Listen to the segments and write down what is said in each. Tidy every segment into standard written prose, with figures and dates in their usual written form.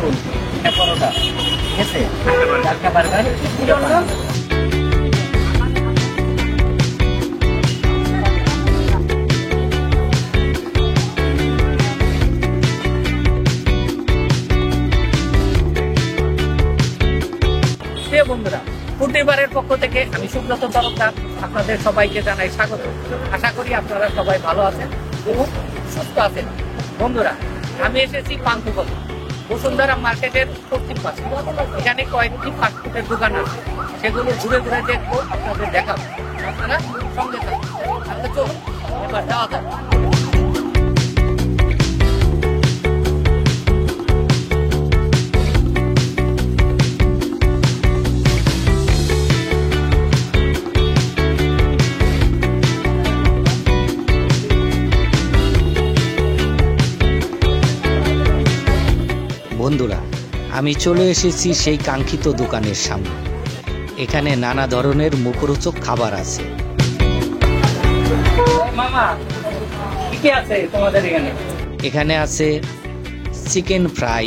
Role, পরোটা, ঠিক আছে, চারটা বার্গার, বন্ধুরা ফুটিবারের পক্ষ থেকে আমি সুব্রত তরফদার আপনাদের সবাইকে জানাই স্বাগত। আশা করি আপনারা সবাই ভালো আছেন এবং সুস্থ আছেন। বন্ধুরা, আমি এসেছি পান্থপথে বসুন্ধরা মার্কেটের পশ্চিম পাশে। এখানে কয়েকটি ফাস্টফুডের দোকান আছে, সেগুলো ঘুরে ঘুরে দেখবো, আপনাদের দেখাবো। আপনারা সঙ্গে থাকুন। তাহলে চলুন এবার যাওয়া যাক। বন্ধুরা, আমি চলে এসেছি সেই কাঙ্ক্ষিত দোকানের সামনে। এখানে নানা ধরনের মুখরোচক খাবার আছে। এখানে আছে চিকেন ফ্রাই,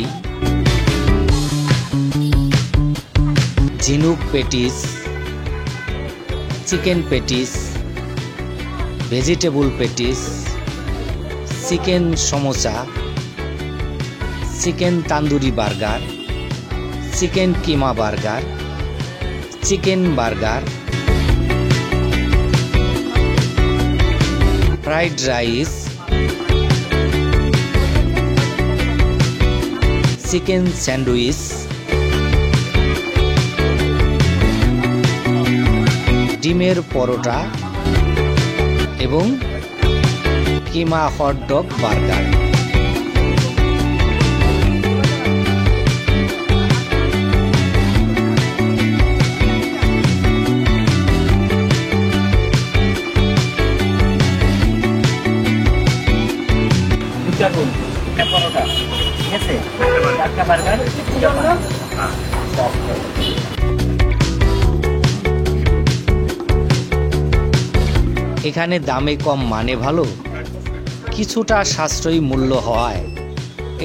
ঝিনুক patties, chicken patties, vegetable patties, chicken samosa, chicken tandoori burger, chicken keema burger, chicken burger, fried rice, chicken sandwich, ডিমের পরোটা এবং কিমা হটডগ বার্গার। পরোটা, ঠিক আছে, চারটা বার্গার, এখানে দামে কম মানে ভালো, কিছুটা সাশ্রয়ী মূল্য হওয়ায়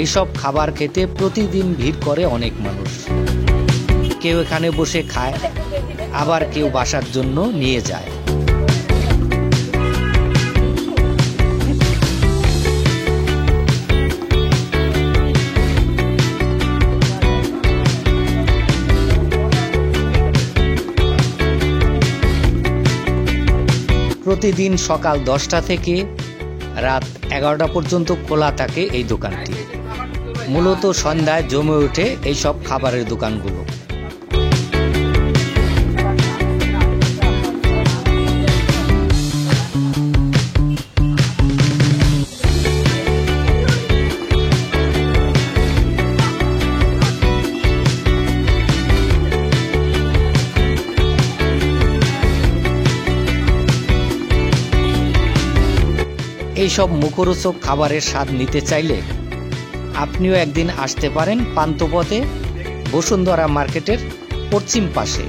এইসব খাবার খেতে প্রতিদিন ভিড় করে অনেক মানুষ। কেউ এখানে বসে খায়, আবার কেউ বাসার জন্য নিয়ে যায়। প্রতিদিন সকাল 10টা থেকে রাত 11টা পর্যন্ত খোলা থাকে এই দোকানটি। মূলত সন্ধ্যায় জমে ওঠে এইসব খাবারের দোকানগুলো। এইসব মুখরোচক খাবারের স্বাদ নিতে চাইলে আপনিও একদিন আসতে পারেন পান্থপথে বসুন্ধরা মার্কেটের পশ্চিম পাশে।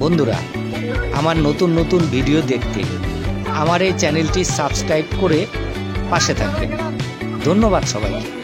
বন্ধুরা, আমার নতুন নতুন ভিডিও দেখতে আমার এই চ্যানেলটি সাবস্ক্রাইব করে পাশে থাকবেন। ধন্যবাদ সবাইকে।